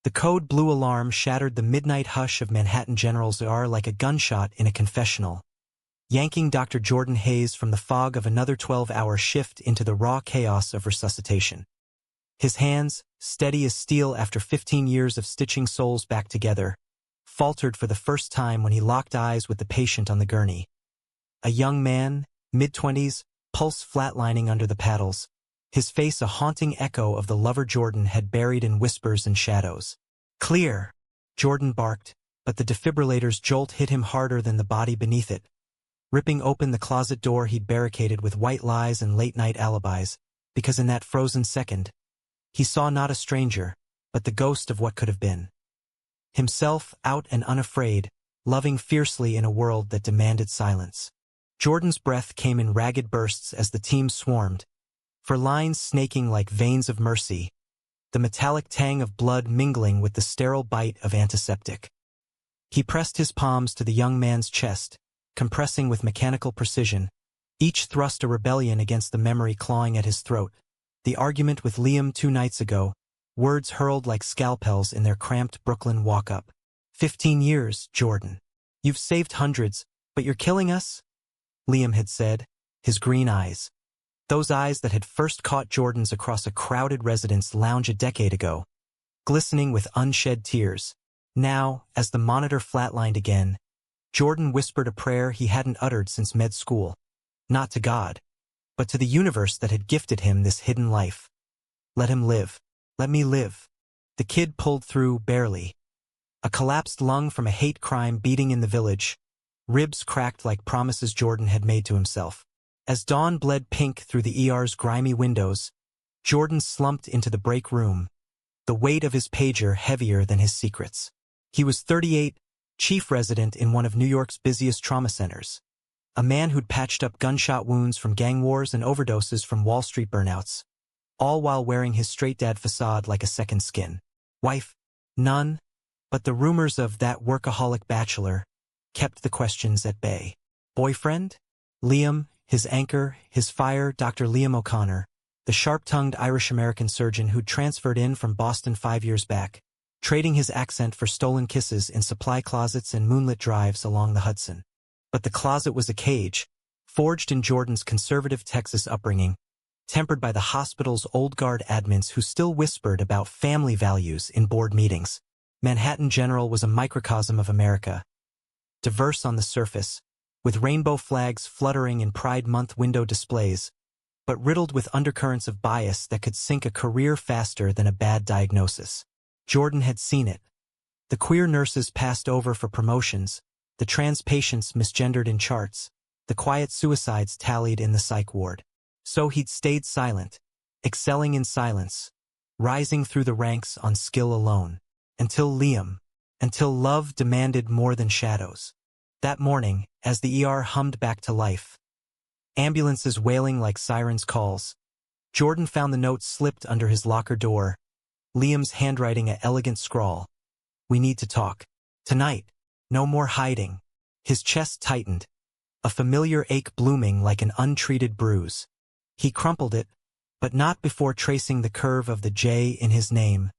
The code blue alarm shattered the midnight hush of Manhattan General's ER like a gunshot in a confessional, yanking Dr. Jordan Hayes from the fog of another 12-hour shift into the raw chaos of resuscitation. His hands, steady as steel after 15 years of stitching souls back together, faltered for the first time when he locked eyes with the patient on the gurney. A young man, mid-20s, pulse flatlining under the paddles, his face a haunting echo of the lover Jordan had buried in whispers and shadows. "Clear," Jordan barked, but the defibrillator's jolt hit him harder than the body beneath it, ripping open the closet door he'd barricaded with white lies and late-night alibis, because in that frozen second, he saw not a stranger, but the ghost of what could have been. Himself, out and unafraid, loving fiercely in a world that demanded silence. Jordan's breath came in ragged bursts as the team swarmed, for lines snaking like veins of mercy, the metallic tang of blood mingling with the sterile bite of antiseptic. He pressed his palms to the young man's chest, compressing with mechanical precision, each thrust a rebellion against the memory clawing at his throat. The argument with Liam 2 nights ago, words hurled like scalpels in their cramped Brooklyn walk-up. 15 years, Jordan. You've saved hundreds, but you're killing us? Liam had said, his green eyes. Those eyes that had first caught Jordan's across a crowded residence lounge a decade ago, glistening with unshed tears. Now, as the monitor flatlined again, Jordan whispered a prayer he hadn't uttered since med school. Not to God, but to the universe that had gifted him this hidden life. Let him live. Let me live. The kid pulled through, barely. A collapsed lung from a hate crime beating in the village, ribs cracked like promises Jordan had made to himself. As dawn bled pink through the ER's grimy windows, Jordan slumped into the break room, the weight of his pager heavier than his secrets. He was 38, chief resident in one of New York's busiest trauma centers. A man who'd patched up gunshot wounds from gang wars and overdoses from Wall Street burnouts, all while wearing his straight dad facade like a second skin. Wife? None, but the rumors of that workaholic bachelor kept the questions at bay. Boyfriend? Liam, his anchor, his fire, Dr. Liam O'Connor, the sharp-tongued Irish-American surgeon who'd transferred in from Boston 5 years back, trading his accent for stolen kisses in supply closets and moonlit drives along the Hudson. But the closet was a cage, forged in Jordan's conservative Texas upbringing, tempered by the hospital's old guard admins who still whispered about family values in board meetings. Manhattan General was a microcosm of America, diverse on the surface, with rainbow flags fluttering in Pride Month window displays, but riddled with undercurrents of bias that could sink a career faster than a bad diagnosis. Jordan had seen it. The queer nurses passed over for promotions, the trans patients misgendered in charts, the quiet suicides tallied in the psych ward. So he'd stayed silent, excelling in silence, rising through the ranks on skill alone, until love demanded more than shadows. That morning, as the ER hummed back to life, ambulances wailing like sirens' calls, Jordan found the note slipped under his locker door, Liam's handwriting an elegant scrawl. "We need to talk. Tonight. No more hiding." His chest tightened, a familiar ache blooming like an untreated bruise. He crumpled it, but not before tracing the curve of the J in his name,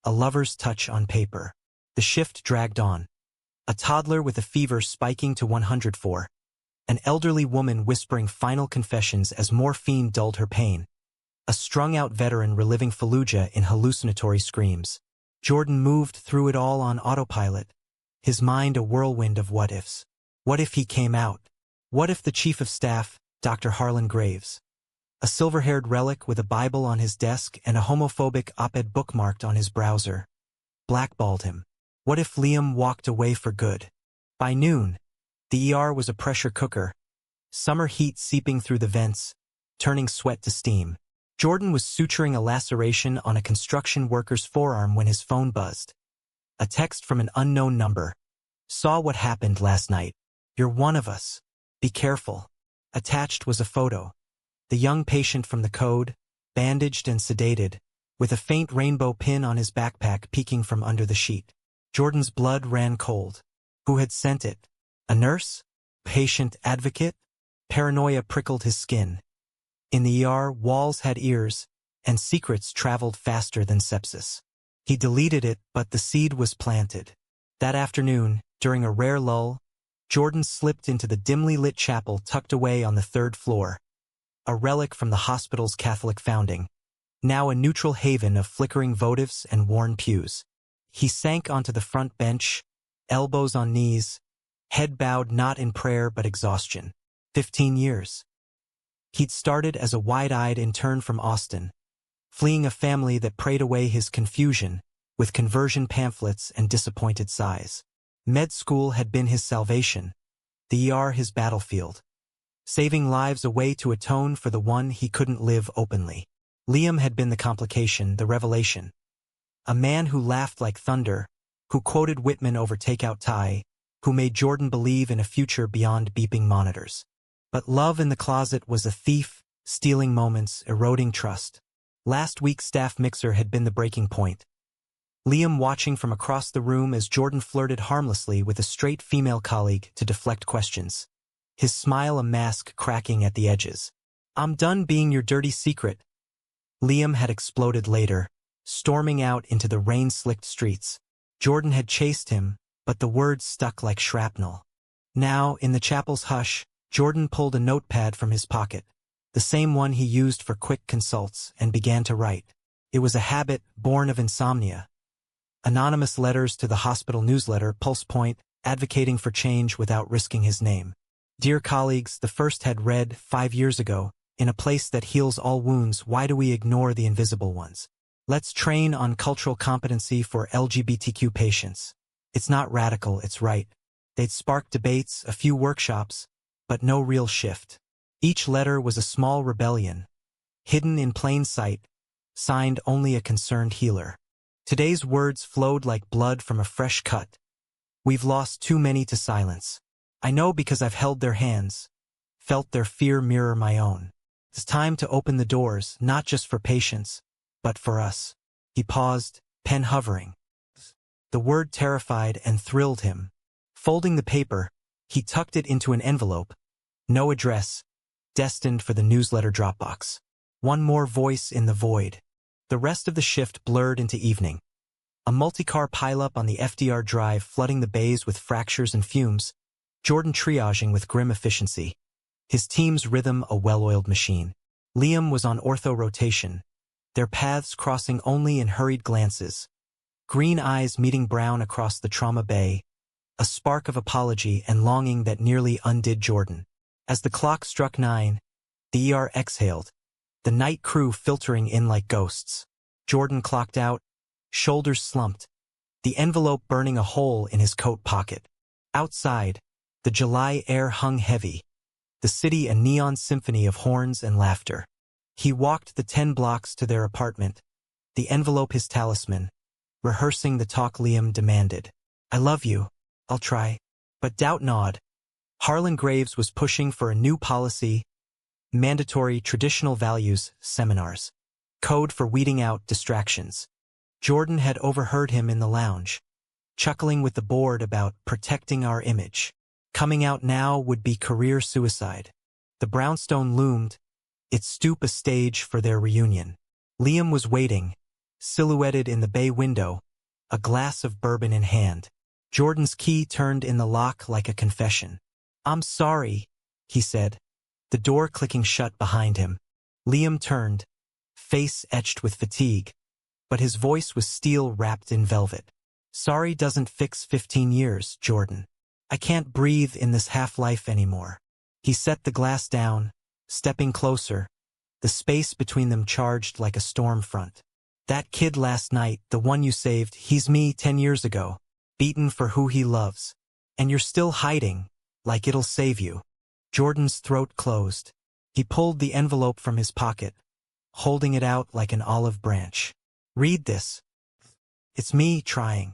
a lover's touch on paper. The shift dragged on. A toddler with a fever spiking to 104. An elderly woman whispering final confessions as morphine dulled her pain. A strung-out veteran reliving Fallujah in hallucinatory screams. Jordan moved through it all on autopilot, his mind a whirlwind of what-ifs. What if he came out? What if the chief of staff, Dr. Harlan Graves, a silver-haired relic with a Bible on his desk and a homophobic op-ed bookmarked on his browser, blackballed him? What if Liam walked away for good? By noon, the ER was a pressure cooker, summer heat seeping through the vents, turning sweat to steam. Jordan was suturing a laceration on a construction worker's forearm when his phone buzzed. A text from an unknown number. "Saw what happened last night. You're one of us. Be careful." Attached was a photo. The young patient from the code, bandaged and sedated, with a faint rainbow pin on his backpack peeking from under the sheet. Jordan's blood ran cold. Who had sent it? A nurse? Patient advocate? Paranoia prickled his skin. In the ER, walls had ears, and secrets traveled faster than sepsis. He deleted it, but the seed was planted. That afternoon, during a rare lull, Jordan slipped into the dimly lit chapel tucked away on the third floor, a relic from the hospital's Catholic founding, now a neutral haven of flickering votives and worn pews. He sank onto the front bench, elbows on knees, head bowed not in prayer but exhaustion. 15 years. He'd started as a wide-eyed intern from Austin, fleeing a family that prayed away his confusion with conversion pamphlets and disappointed sighs. Med school had been his salvation, the ER his battlefield, saving lives a way to atone for the one he couldn't live openly. Liam had been the complication, the revelation. A man who laughed like thunder, who quoted Whitman over takeout Thai, who made Jordan believe in a future beyond beeping monitors. But love in the closet was a thief, stealing moments, eroding trust. Last week's staff mixer had been the breaking point. Liam watching from across the room as Jordan flirted harmlessly with a straight female colleague to deflect questions. His smile a mask cracking at the edges. "I'm done being your dirty secret." Liam had exploded later, storming out into the rain-slicked streets. Jordan had chased him, but the words stuck like shrapnel. Now, in the chapel's hush, Jordan pulled a notepad from his pocket, the same one he used for quick consults, and began to write. It was a habit born of insomnia. Anonymous letters to the hospital newsletter, Pulse Point, advocating for change without risking his name. Dear colleagues, the first had read, 5 years ago, in a place that heals all wounds, why do we ignore the invisible ones? Let's train on cultural competency for LGBTQ patients. It's not radical, it's right. They'd sparked debates, a few workshops, but no real shift. Each letter was a small rebellion, hidden in plain sight, signed only a concerned healer. Today's words flowed like blood from a fresh cut. We've lost too many to silence. I know because I've held their hands, felt their fear mirror my own. It's time to open the doors, not just for patients, but for us. He paused, pen hovering. The word terrified and thrilled him. Folding the paper, he tucked it into an envelope. No address, destined for the newsletter Dropbox. One more voice in the void. The rest of the shift blurred into evening. A multi-car pileup on the FDR drive flooding the bays with fractures and fumes, Jordan triaging with grim efficiency. His team's rhythm a well-oiled machine. Liam was on ortho rotation, their paths crossing only in hurried glances. Green eyes meeting brown across the trauma bay, a spark of apology and longing that nearly undid Jordan. As the clock struck 9, the ER exhaled, the night crew filtering in like ghosts. Jordan clocked out, shoulders slumped, the envelope burning a hole in his coat pocket. Outside, the July air hung heavy, the city a neon symphony of horns and laughter. He walked the 10 blocks to their apartment, the envelope his talisman, rehearsing the talk Liam demanded. I love you, I'll try. But doubt gnawed. Harlan Graves was pushing for a new policy, mandatory traditional values seminars, code for weeding out distractions. Jordan had overheard him in the lounge, chuckling with the board about protecting our image. Coming out now would be career suicide. The brownstone loomed, its stoop a stage for their reunion. Liam was waiting, silhouetted in the bay window, a glass of bourbon in hand. Jordan's key turned in the lock like a confession. I'm sorry, he said, the door clicking shut behind him. Liam turned, face etched with fatigue, but his voice was steel wrapped in velvet. Sorry doesn't fix 15 years, Jordan. I can't breathe in this half-life anymore. He set the glass down, stepping closer, the space between them charged like a storm front. That kid last night, the one you saved, he's me 10 years ago, beaten for who he loves. And you're still hiding, like it'll save you. Jordan's throat closed. He pulled the envelope from his pocket, holding it out like an olive branch. Read this. It's me trying.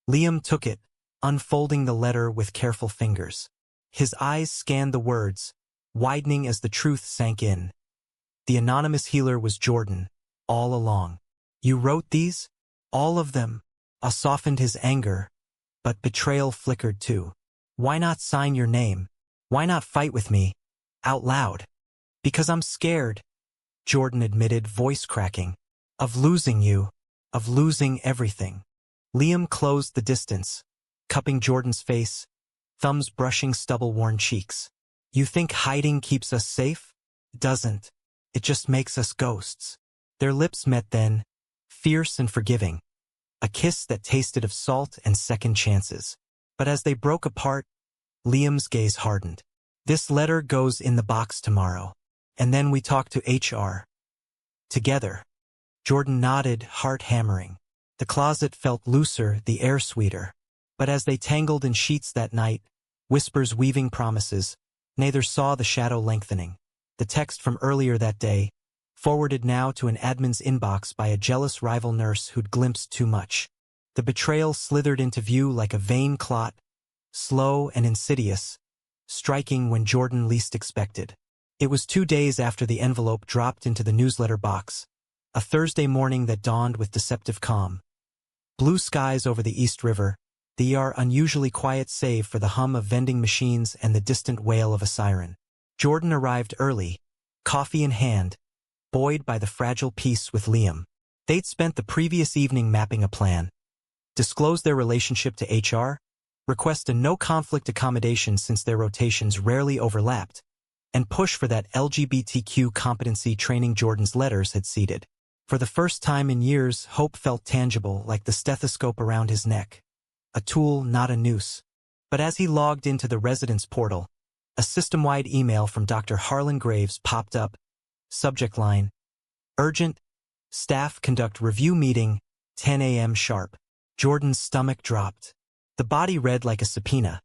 Liam took it, unfolding the letter with careful fingers. His eyes scanned the words, widening as the truth sank in. The anonymous healer was Jordan, all along. You wrote these? All of them. Softened his anger, but betrayal flickered too. Why not sign your name? Why not fight with me? Out loud. Because I'm scared, Jordan admitted, voice cracking. Of losing you. of losing everything. Liam closed the distance, cupping Jordan's face, thumbs brushing stubble-worn cheeks. You think hiding keeps us safe? It doesn't. It just makes us ghosts. Their lips met then, fierce and forgiving. A kiss that tasted of salt and second chances. But as they broke apart, Liam's gaze hardened. This letter goes in the box tomorrow. And then we talk to HR. Together. Jordan nodded, heart hammering. The closet felt looser, the air sweeter. But as they tangled in sheets that night, whispers weaving promises, neither saw the shadow lengthening. The text from earlier that day, forwarded now to an admin's inbox by a jealous rival nurse who'd glimpsed too much. The betrayal slithered into view like a vein clot, slow and insidious, striking when Jordan least expected. It was 2 days after the envelope dropped into the newsletter box, a Thursday morning that dawned with deceptive calm. Blue skies over the East River, the unusually quiet save for the hum of vending machines and the distant wail of a siren. Jordan arrived early, coffee in hand, buoyed by the fragile peace with Liam. They'd spent the previous evening mapping a plan. Disclose their relationship to HR, request a no-conflict accommodation since their rotations rarely overlapped, and push for that LGBTQ competency training Jordan's letters had seeded. For the first time in years, hope felt tangible, like the stethoscope around his neck. A tool, not a noose. But as he logged into the residence portal, a system-wide email from Dr. Harlan Graves popped up. Subject line: Urgent. Staff conduct review meeting, 10 a.m. sharp. Jordan's stomach dropped. The body read like a subpoena.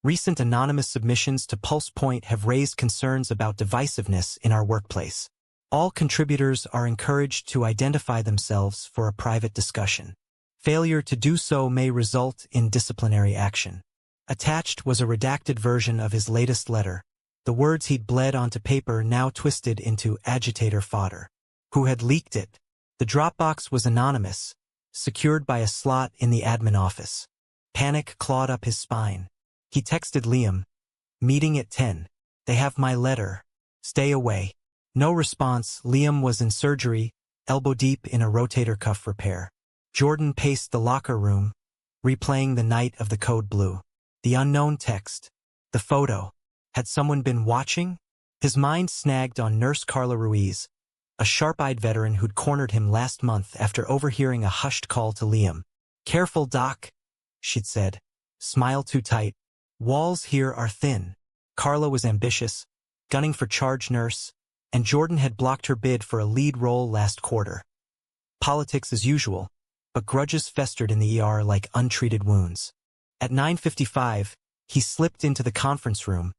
Recent anonymous submissions to Pulse Point have raised concerns about divisiveness in our workplace. All contributors are encouraged to identify themselves for a private discussion. Failure to do so may result in disciplinary action. Attached was a redacted version of his latest letter, the words he'd bled onto paper now twisted into agitator fodder. Who had leaked it? The Dropbox was anonymous, secured by a slot in the admin office. Panic clawed up his spine. He texted Liam, "Meeting at 10. They have my letter. Stay away." No response. Liam was in surgery, elbow deep in a rotator cuff repair. Jordan paced the locker room, replaying the night of the code blue. The unknown text. The photo. Had someone been watching? His mind snagged on Nurse Carla Ruiz, a sharp-eyed veteran who'd cornered him last month after overhearing a hushed call to Liam. "Careful, Doc," she'd said. "Smile too tight. Walls here are thin." Carla was ambitious, gunning for charge nurse, and Jordan had blocked her bid for a lead role last quarter. Politics as usual, but grudges festered in the ER like untreated wounds. At 9:55, he slipped into the conference room,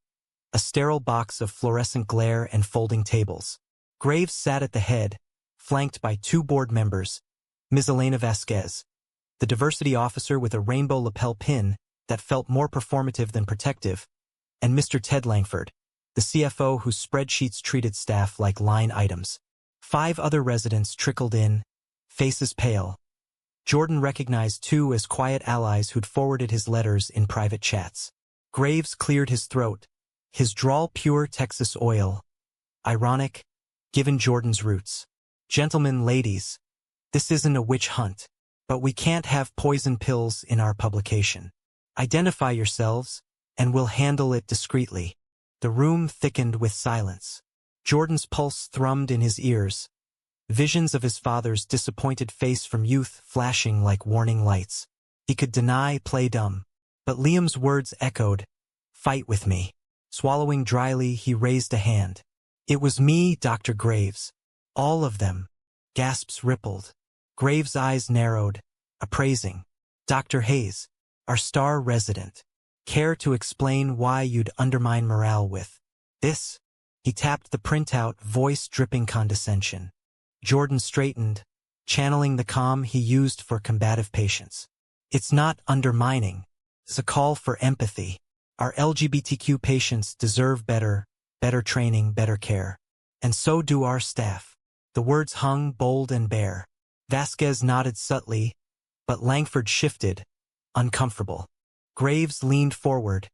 a sterile box of fluorescent glare and folding tables. Graves sat at the head, flanked by 2 board members, Ms. Elena Vasquez, the diversity officer with a rainbow lapel pin that felt more performative than protective, and Mr. Ted Langford, the CFO whose spreadsheets treated staff like line items. 5 other residents trickled in, faces pale. Jordan recognized 2 as quiet allies who'd forwarded his letters in private chats. Graves cleared his throat, his drawl pure Texas oil. Ironic, given Jordan's roots. "Gentlemen, ladies, this isn't a witch hunt, but we can't have poison pills in our publication. Identify yourselves, and we'll handle it discreetly." The room thickened with silence. Jordan's pulse thrummed in his ears, visions of his father's disappointed face from youth flashing like warning lights. He could deny, play dumb, but Liam's words echoed, "Fight with me." Swallowing dryly, he raised a hand. "It was me, Dr. Graves. All of them." Gasps rippled. Graves' eyes narrowed, appraising. "Dr. Hayes, our star resident. Care to explain why you'd undermine morale with this?" He tapped the printout, voice dripping condescension. Jordan straightened, channeling the calm he used for combative patience. "It's not undermining. It's a call for empathy. Our LGBTQ patients deserve better training, better care. And so do our staff." The words hung bold and bare. Vasquez nodded subtly, but Langford shifted, uncomfortable. Graves leaned forward,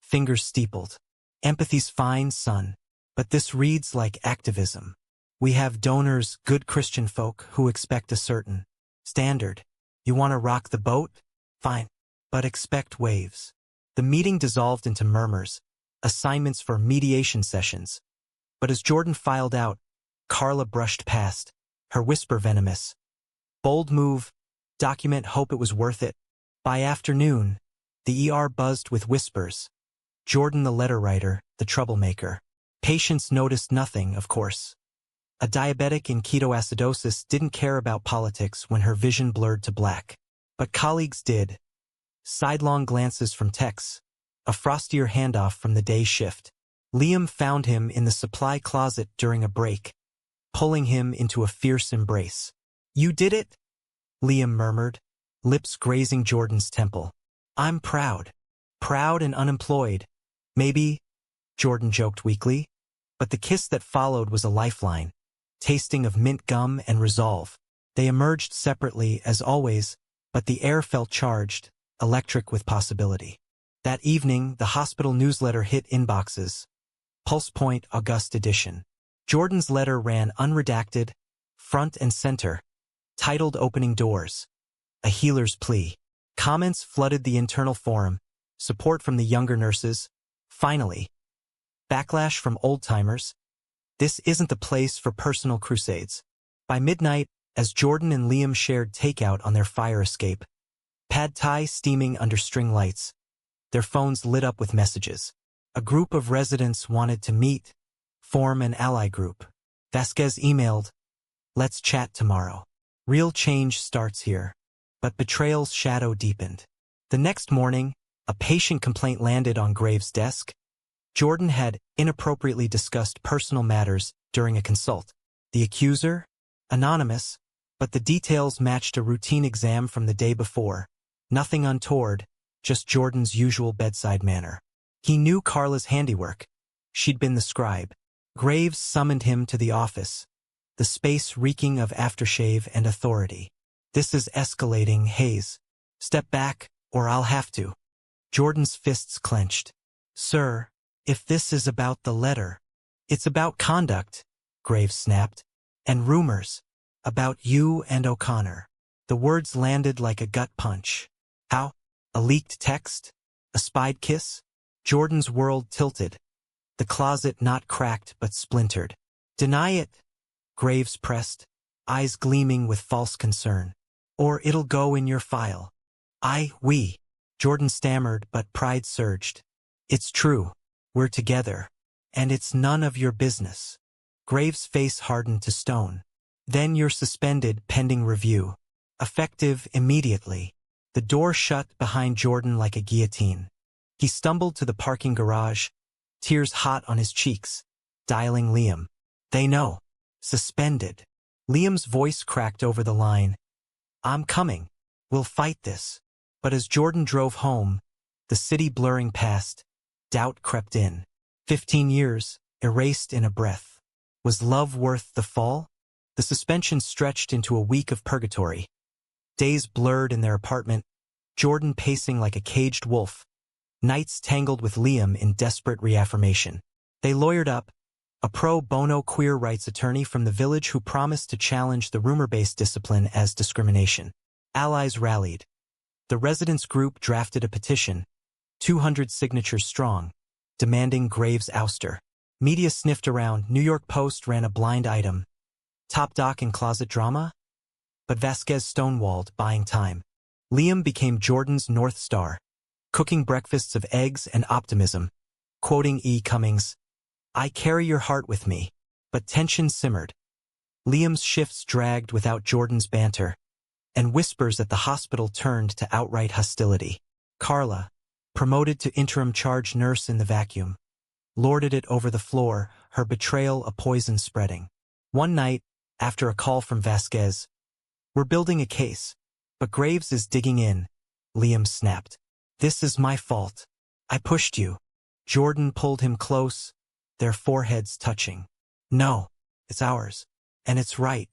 fingers steepled. "Empathy's fine, son, but this reads like activism. We have donors, good Christian folk, who expect a certain Standard. You want to rock the boat? Fine. But expect waves. The meeting dissolved into murmurs, assignments for mediation sessions. But as Jordan filed out, Carla brushed past, her whisper venomous. Bold move. Document, hope it was worth it. By afternoon, the ER buzzed with whispers. Jordan the letter writer, the troublemaker. Patients noticed nothing, of course. A diabetic in ketoacidosis didn't care about politics when her vision blurred to black. But colleagues did. Sidelong glances from techs. A frostier handoff from the day shift. Liam found him in the supply closet during a break, pulling him into a fierce embrace. You did it? Liam murmured, lips grazing Jordan's temple. I'm proud. Proud and unemployed. Maybe, Jordan joked weakly. But the kiss that followed was a lifeline, tasting of mint gum and resolve. They emerged separately, as always, but the air felt charged, electric with possibility. That evening, the hospital newsletter hit inboxes. Pulse Point August edition. Jordan's letter ran unredacted, front and center, titled Opening Doors. A healer's plea. Comments flooded the internal forum, support from the younger nurses. Finally, backlash from old-timers. This isn't the place for personal crusades. By midnight, as Jordan and Liam shared takeout on their fire escape, pad thai steaming under string lights, their phones lit up with messages. A group of residents wanted to meet, form an ally group. Vasquez emailed, "Let's chat tomorrow. Real change starts here." But betrayal's shadow deepened. The next morning, a patient complaint landed on Graves' desk. Jordan had inappropriately discussed personal matters during a consult. The accuser? Anonymous, but the details matched a routine exam from the day before. Nothing untoward, just Jordan's usual bedside manner. He knew Carla's handiwork. She'd been the scribe. Graves summoned him to the office, the space reeking of aftershave and authority. "This is escalating, Hayes. Step back, or I'll have to." Jordan's fists clenched. "Sir, if this is about the letter, it's about conduct," Graves snapped. "And rumors. About you and O'Connor." The words landed like a gut punch. How? A leaked text? A spied kiss? Jordan's world tilted. The closet not cracked but splintered. "Deny it," Graves pressed, eyes gleaming with false concern. "Or it'll go in your file." We. Jordan stammered, but pride surged. "It's true. We're together. And it's none of your business." Graves' face hardened to stone. "Then you're suspended pending review. Effective immediately." The door shut behind Jordan like a guillotine. He stumbled to the parking garage, tears hot on his cheeks, dialing Liam. "They know. Suspended." Liam's voice cracked over the line. "I'm coming. We'll fight this." But as Jordan drove home, the city blurring past, doubt crept in. 15 years, erased in a breath. Was love worth the fall? The suspension stretched into a week of purgatory. Days blurred in their apartment, Jordan pacing like a caged wolf. Nights tangled with Liam in desperate reaffirmation. They lawyered up, a pro bono queer rights attorney from the village who promised to challenge the rumor-based discipline as discrimination. Allies rallied. The residents' group drafted a petition, 200 signatures strong, demanding Graves' ouster. Media sniffed around. New York Post ran a blind item. Top doc in closet drama? But Vasquez stonewalled, buying time. Liam became Jordan's North Star, cooking breakfasts of eggs and optimism, quoting E. Cummings, "I carry your heart with me." But tension simmered. Liam's shifts dragged without Jordan's banter, and whispers at the hospital turned to outright hostility. Carla, promoted to interim charge nurse in the vacuum, lorded it over the floor, her betrayal a poison spreading. One night, after a call from Vasquez, "We're building a case, but Graves is digging in," Liam snapped. "This is my fault. I pushed you." Jordan pulled him close, their foreheads touching. "No, it's ours. And it's right."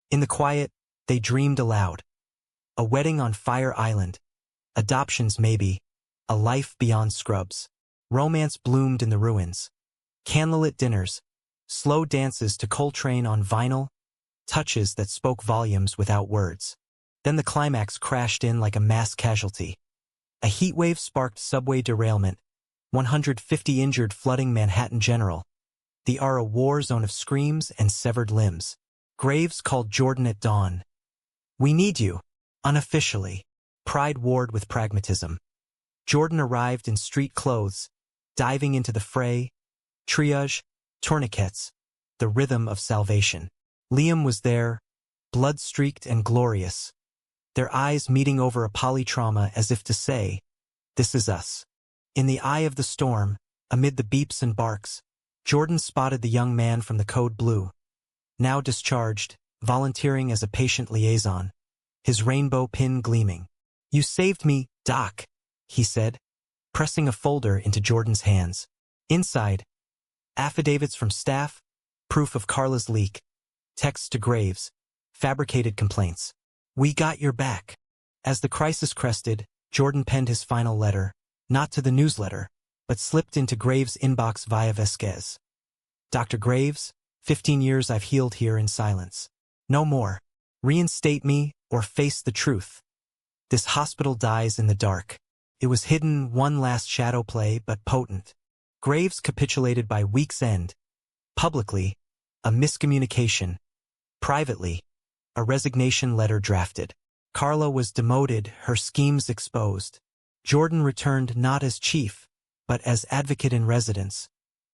In the quiet, they dreamed aloud. A wedding on Fire Island. Adoptions maybe. A life beyond Scrubs. Romance bloomed in the ruins. Candlelit dinners. Slow dances to Coltrane on vinyl. Touches that spoke volumes without words. Then the climax crashed in like a mass casualty. A heatwave sparked subway derailment, 150 injured flooding Manhattan General. The a war zone of screams and severed limbs. Graves called Jordan at dawn. "We need you." Unofficially. Pride warred with pragmatism. Jordan arrived in street clothes, diving into the fray. Triage, tourniquets, the rhythm of salvation. Liam was there, blood-streaked and glorious. Their eyes meeting over a polytrauma as if to say, "This is us." In the eye of the storm, amid the beeps and barks, Jordan spotted the young man from the Code Blue. Now discharged, volunteering as a patient liaison, his rainbow pin gleaming. "You saved me, Doc," he said, pressing a folder into Jordan's hands. Inside, affidavits from staff, proof of Carla's leak, texts to Graves, fabricated complaints. "We got your back." As the crisis crested, Jordan penned his final letter, not to the newsletter, but slipped into Graves' inbox via Vasquez. "Dr. Graves, 15 years I've healed here in silence. No more. Reinstate me or face the truth. This hospital dies in the dark." It was hidden, one last shadow play, but potent. Graves capitulated by week's end. Publicly, a miscommunication. Privately, a resignation letter drafted. Carla was demoted, her schemes exposed. Jordan returned not as chief, but as advocate in residence,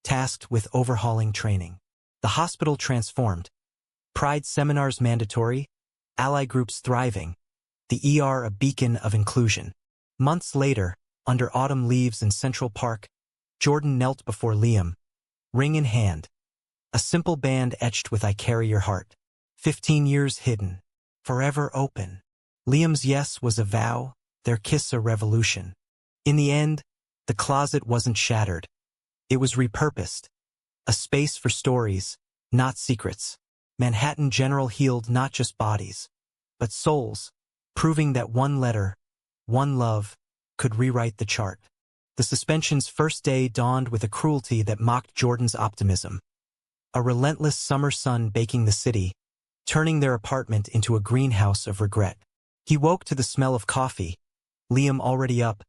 tasked with overhauling training. The hospital transformed. Pride seminars mandatory, ally groups thriving, the ER a beacon of inclusion. Months later, under autumn leaves in Central Park, Jordan knelt before Liam, ring in hand. A simple band etched with "I carry your heart." 15 years hidden, forever open. Liam's yes was a vow, their kiss a revolution. In the end, the closet wasn't shattered. It was repurposed. A space for stories, not secrets. Manhattan General healed not just bodies, but souls, proving that one letter, one love, could rewrite the chart. The suspension's first day dawned with a cruelty that mocked Jordan's optimism. A relentless summer sun baking the city, turning their apartment into a greenhouse of regret. He woke to the smell of coffee, Liam already up,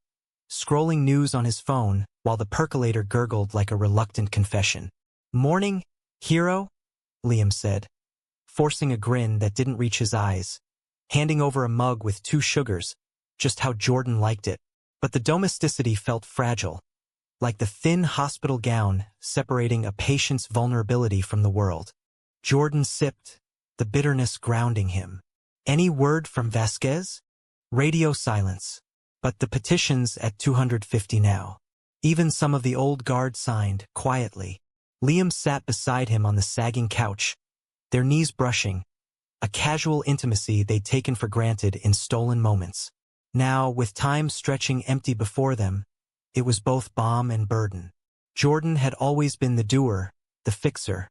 scrolling news on his phone while the percolator gurgled like a reluctant confession. "Morning, hero?" Liam said, forcing a grin that didn't reach his eyes, handing over a mug with 2 sugars, just how Jordan liked it. But the domesticity felt fragile, like the thin hospital gown separating a patient's vulnerability from the world. Jordan sipped, the bitterness grounding him. Any word from Vasquez? Radio silence. But the petitions at 250 now. Even some of the old guard signed, quietly. Liam sat beside him on the sagging couch, their knees brushing, a casual intimacy they'd taken for granted in stolen moments. Now, with time stretching empty before them, it was both balm and burden. Jordan had always been the doer, the fixer.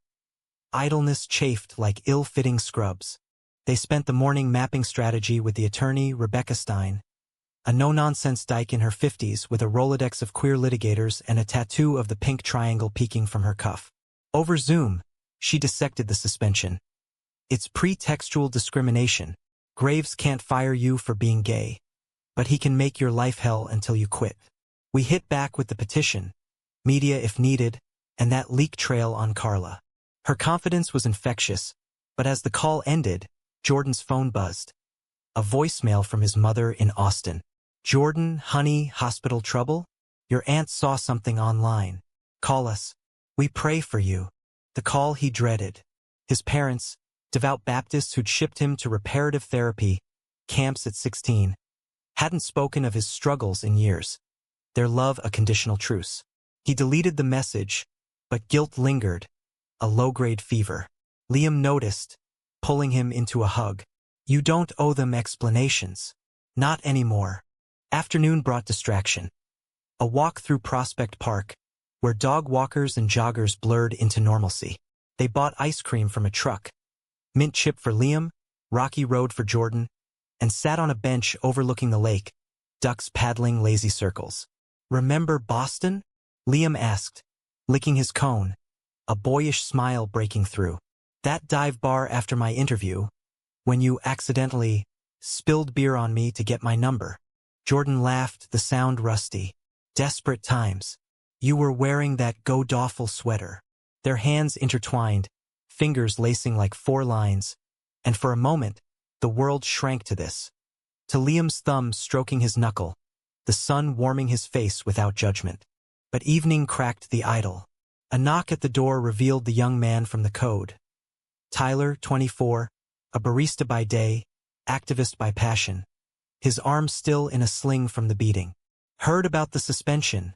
Idleness chafed like ill-fitting scrubs. They spent the morning mapping strategy with the attorney, Rebecca Stein, a no-nonsense dyke in her 50s with a Rolodex of queer litigators and a tattoo of the pink triangle peeking from her cuff. Over Zoom, she dissected the suspension. "It's pretextual discrimination. Graves can't fire you for being gay, but he can make your life hell until you quit." We hit back with the petition, media if needed, and that leak trail on Carla. Her confidence was infectious, but as the call ended, Jordan's phone buzzed. A voicemail from his mother in Austin. "Jordan, honey, hospital trouble? Your aunt saw something online. Call us. We pray for you." The call he dreaded. His parents, devout Baptists who'd shipped him to reparative therapy camps at 16, hadn't spoken of his struggles in years. Their love a conditional truce. He deleted the message, but guilt lingered, a low-grade fever. Liam noticed, pulling him into a hug. "You don't owe them explanations. Not anymore." Afternoon brought distraction. A walk through Prospect Park, where dog walkers and joggers blurred into normalcy. They bought ice cream from a truck, mint chip for Liam, Rocky Road for Jordan, and sat on a bench overlooking the lake, ducks paddling lazy circles. "Remember Boston?" Liam asked, licking his cone, a boyish smile breaking through. "That dive bar after my interview, when you accidentally..." Spilled beer on me to get my number. Jordan laughed, the sound rusty. Desperate times. You were wearing that go-doffel sweater. Their hands intertwined, fingers lacing like 4 lines, and for a moment, the world shrank to this. To Liam's thumb stroking his knuckle, the sun warming his face without judgment. But evening cracked the idyll. A knock at the door revealed the young man from the code. Tyler, 24, a barista by day, activist by passion. His arm still in a sling from the beating. Heard about the suspension,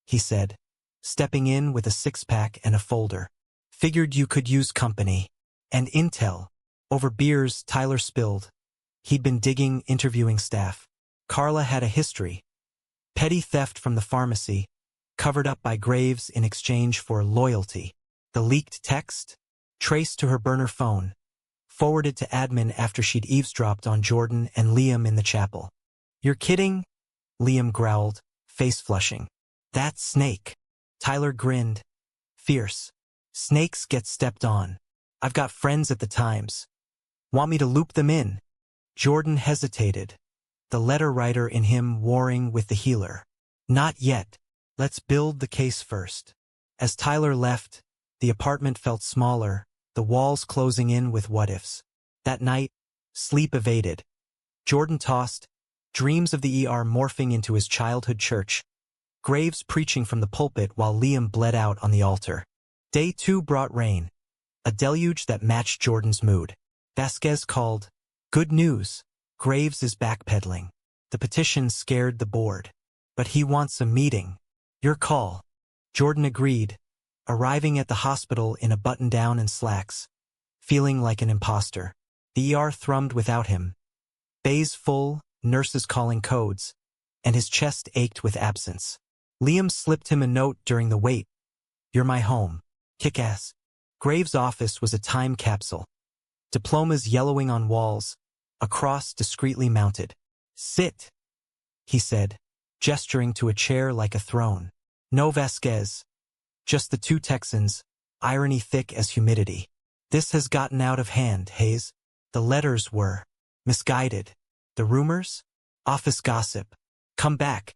he said, stepping in with a 6-pack and a folder. Figured you could use company. And intel. Over beers Tyler spilled. He'd been digging, interviewing staff. Carla had a history. Petty theft from the pharmacy, covered up by Graves in exchange for loyalty. The leaked text? Traced to her burner phone. Forwarded to admin after she'd eavesdropped on Jordan and Liam in the chapel. You're kidding? Liam growled, face flushing. That's Snake. Tyler grinned. Fierce. Snakes get stepped on. I've got friends at the Times. Want me to loop them in? Jordan hesitated, the letter writer in him warring with the healer. Not yet. Let's build the case first. As Tyler left, the apartment felt smaller, the walls closing in with what-ifs. That night, sleep evaded. Jordan tossed, dreams of the ER morphing into his childhood church, Graves preaching from the pulpit while Liam bled out on the altar. Day 2 brought rain, a deluge that matched Jordan's mood. Vasquez called. Good news. Graves is backpedaling. The petition scared the board. But he wants a meeting. Your call. Jordan agreed, arriving at the hospital in a button-down and slacks, feeling like an imposter. The ER thrummed without him. Bays full, nurses calling codes, and his chest ached with absence. Liam slipped him a note during the wait. You're my home. Kick-ass. Graves' office was a time capsule. Diplomas yellowing on walls, a cross discreetly mounted. Sit, he said, gesturing to a chair like a throne. No Vasquez. Just the 2 Texans, irony thick as humidity. This has gotten out of hand, Hayes. The letters were misguided. The rumors? Office gossip. Come back.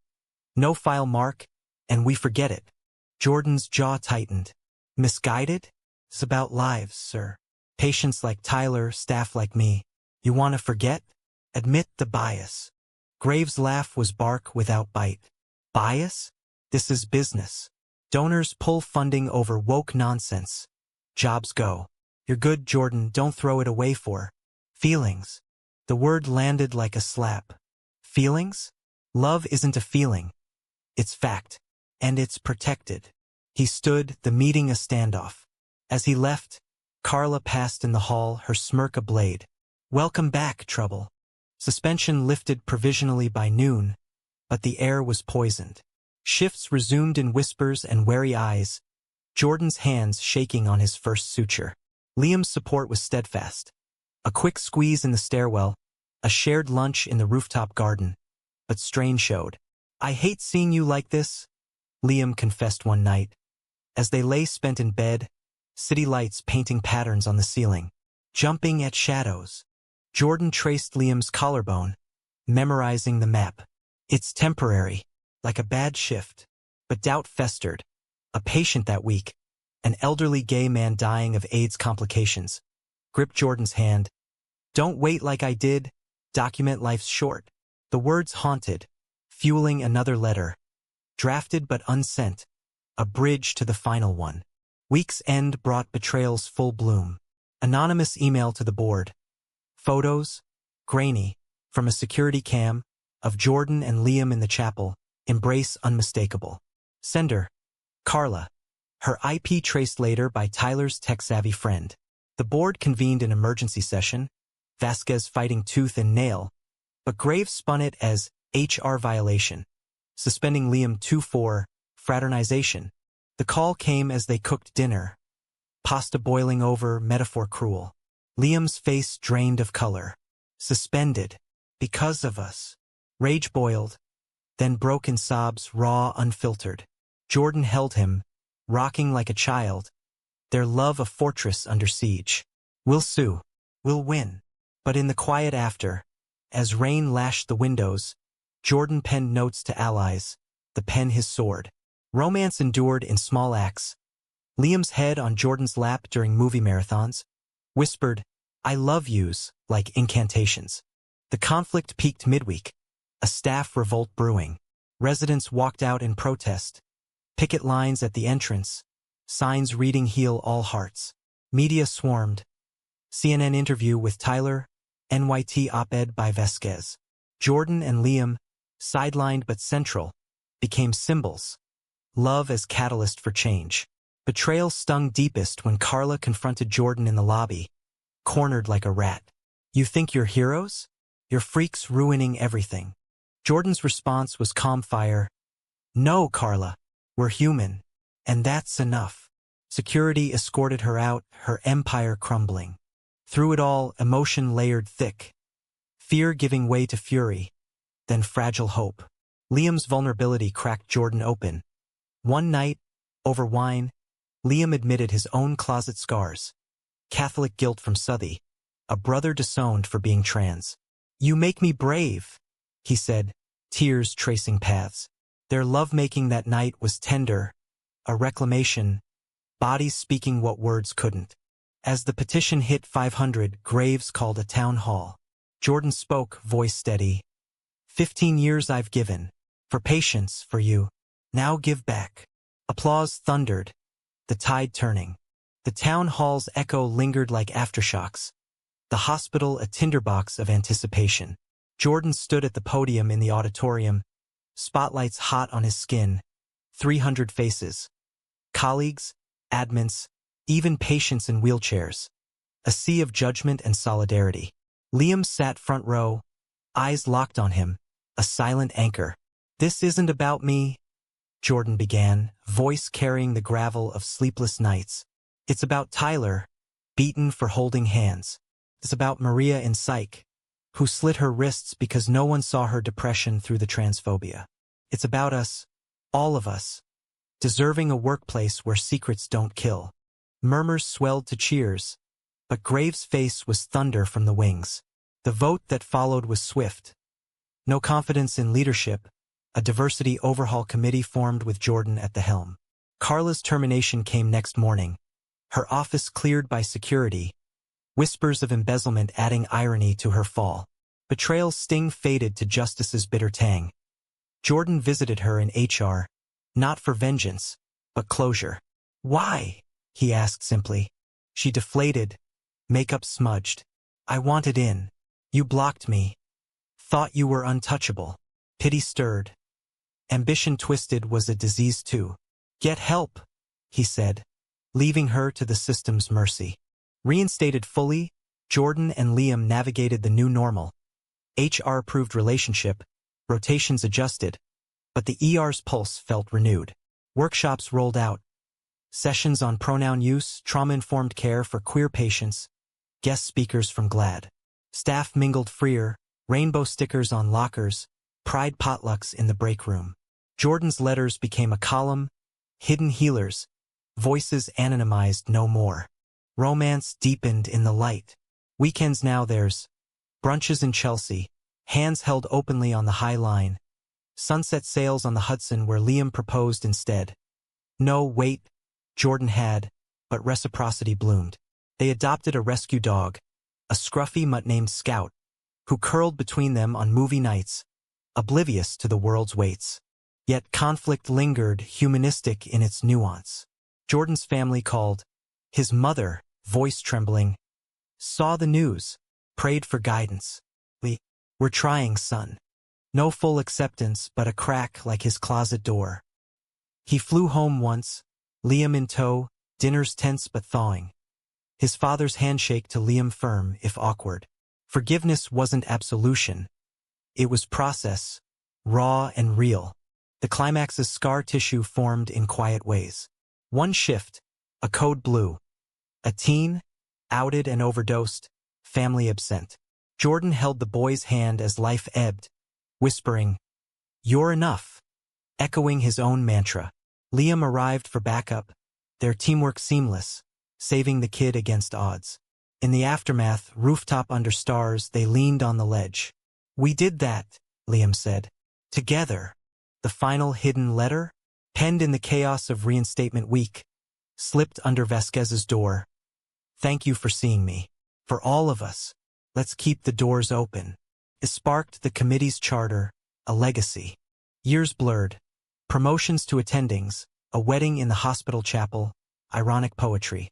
No file mark, and we forget it. Jordan's jaw tightened. Misguided? It's about lives, sir. Patients like Tyler, staff like me. You want to forget? Admit the bias. Graves' laugh was bark without bite. Bias? This is business. Donors pull funding over woke nonsense. Jobs go. You're good, Jordan, don't throw it away for feelings. The word landed like a slap. Feelings? Love isn't a feeling. It's fact. And it's protected. He stood, the meeting a standoff. As he left, Carla passed in the hall, her smirk ablade. Welcome back, trouble. Suspension lifted provisionally by noon, but the air was poisoned. Shifts resumed in whispers and wary eyes, Jordan's hands shaking on his first suture. Liam's support was steadfast. A quick squeeze in the stairwell, a shared lunch in the rooftop garden. But strain showed. I hate seeing you like this, Liam confessed one night. As they lay spent in bed, city lights painting patterns on the ceiling, jumping at shadows. Jordan traced Liam's collarbone, memorizing the map. It's temporary, like a bad shift. But doubt festered. A patient that week, an elderly gay man dying of AIDS complications, gripped Jordan's hand. Don't wait like I did, document life's short. The words haunted, fueling another letter. Drafted but unsent, a bridge to the final one. Week's end brought betrayal's full bloom. Anonymous email to the board. Photos, grainy, from a security cam, of Jordan and Liam in the chapel, embrace unmistakable. Sender, Carla. Her IP traced later by Tyler's tech-savvy friend. The board convened an emergency session, Vasquez fighting tooth and nail, but Graves spun it as HR violation, suspending Liam 2 for fraternization. The call came as they cooked dinner. Pasta boiling over, metaphor cruel. Liam's face drained of color. Suspended. Because of us. Rage boiled. Then broke in sobs, raw, unfiltered. Jordan held him, rocking like a child. Their love a fortress under siege. We'll sue. We'll win. But in the quiet after, As rain lashed the windows, Jordan penned notes to allies, the pen his sword. Romance endured in small acts. Liam's head on Jordan's lap during movie marathons whispered, "I love yous," like incantations. The conflict peaked midweek, a staff revolt brewing. Residents walked out in protest. Picket lines at the entrance, signs reading "Heal all hearts." Media swarmed. CNN interview with Tyler, NYT op-ed by Vasquez. Jordan and Liam, sidelined but central, became symbols. Love as catalyst for change. Betrayal stung deepest when Carla confronted Jordan in the lobby, cornered like a rat. "You think you're heroes? You're freaks ruining everything." Jordan's response was calm fire. "No, Carla, we're human, and that's enough." Security escorted her out, her empire crumbling. Through it all, emotion layered thick. Fear giving way to fury, then fragile hope. Liam's vulnerability cracked Jordan open. One night, over wine, Liam admitted his own closet scars. Catholic guilt from Southey, a brother disowned for being trans. "You make me brave," he said, tears tracing paths. Their lovemaking that night was tender, a reclamation, bodies speaking what words couldn't. As the petition hit 500, Graves called a town hall. Jordan spoke, voice steady. 15 years I've given. For patience, for you. Now give back." Applause thundered, the tide turning. The town hall's echo lingered like aftershocks. The hospital a tinderbox of anticipation. Jordan stood at the podium in the auditorium, spotlights hot on his skin. 300 faces. Colleagues, admins, even patients in wheelchairs. A sea of judgment and solidarity. Liam sat front row, eyes locked on him, a silent anchor. "This isn't about me," Jordan began, voice carrying the gravel of sleepless nights. "It's about Tyler, beaten for holding hands. It's about Maria in Psych, who slit her wrists because no one saw her depression through the transphobia. It's about us, all of us, deserving a workplace where secrets don't kill." Murmurs swelled to cheers, but Graves' face was thunder from the wings. The vote that followed was swift. No confidence in leadership, a diversity overhaul committee formed with Jordan at the helm. Carla's termination came next morning, her office cleared by security, whispers of embezzlement adding irony to her fall. Betrayal's sting faded to justice's bitter tang. Jordan visited her in HR, not for vengeance, but closure. "Why?" he asked simply. She deflated, makeup smudged. "I wanted in. You blocked me. Thought you were untouchable." Pity stirred. Ambition twisted was a disease too. "Get help," he said, leaving her to the system's mercy. Reinstated fully, Jordan and Liam navigated the new normal. HR-approved relationship, rotations adjusted, but the ER's pulse felt renewed. Workshops rolled out. Sessions on pronoun use, trauma-informed care for queer patients, guest speakers from GLAAD. Staff mingled freer, rainbow stickers on lockers, pride potlucks in the break room. Jordan's letters became a column, hidden healers, voices anonymized no more. Romance deepened in the light. Weekends now there's brunches in Chelsea, hands held openly on the High Line, sunset sails on the Hudson where Liam proposed instead. No, wait, Jordan had, but reciprocity bloomed. They adopted a rescue dog, a scruffy mutt named Scout, who curled between them on movie nights, oblivious to the world's weights. Yet conflict lingered, humanistic in its nuance. Jordan's family called. His mother, voice trembling, saw the news, prayed for guidance. "We're trying, son." No full acceptance, but a crack like his closet door. He flew home once, Liam in tow, dinners tense but thawing. His father's handshake to Liam firm, if awkward. Forgiveness wasn't absolution. It was process, raw and real. The climax's scar tissue formed in quiet ways. One shift, a code blue. A teen, outed and overdosed, family absent. Jordan held the boy's hand as life ebbed, whispering, "You're enough," echoing his own mantra. Liam arrived for backup, their teamwork seamless, saving the kid against odds. In the aftermath, rooftop under stars, they leaned on the ledge. We did that, Liam said. Together. The final hidden letter, penned in the chaos of reinstatement week, slipped under Vasquez's door. Thank you for seeing me. For all of us, let's keep the doors open. It sparked the committee's charter, a legacy. Years blurred. Promotions to attendings, a wedding in the hospital chapel, ironic poetry.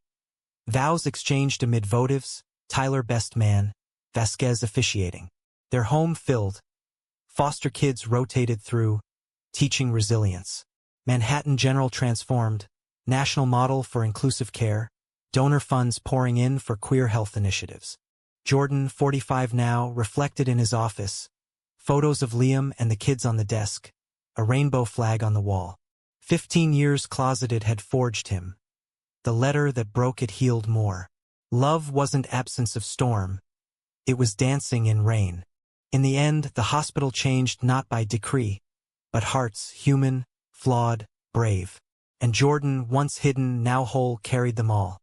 Vows exchanged amid votives, Tyler best man, Vasquez officiating. Their home filled. Foster kids rotated through, teaching resilience. Manhattan General transformed, national model for inclusive care, donor funds pouring in for queer health initiatives. Jordan, 45 now, reflected in his office. Photos of Liam and the kids on the desk, a rainbow flag on the wall. 15 years closeted had forged him. The letter that broke it healed more. Love wasn't absence of storm. It was dancing in rain. In the end, the hospital changed not by decree, but hearts, human, flawed, brave. And Jordan, once hidden, now whole, carried them all.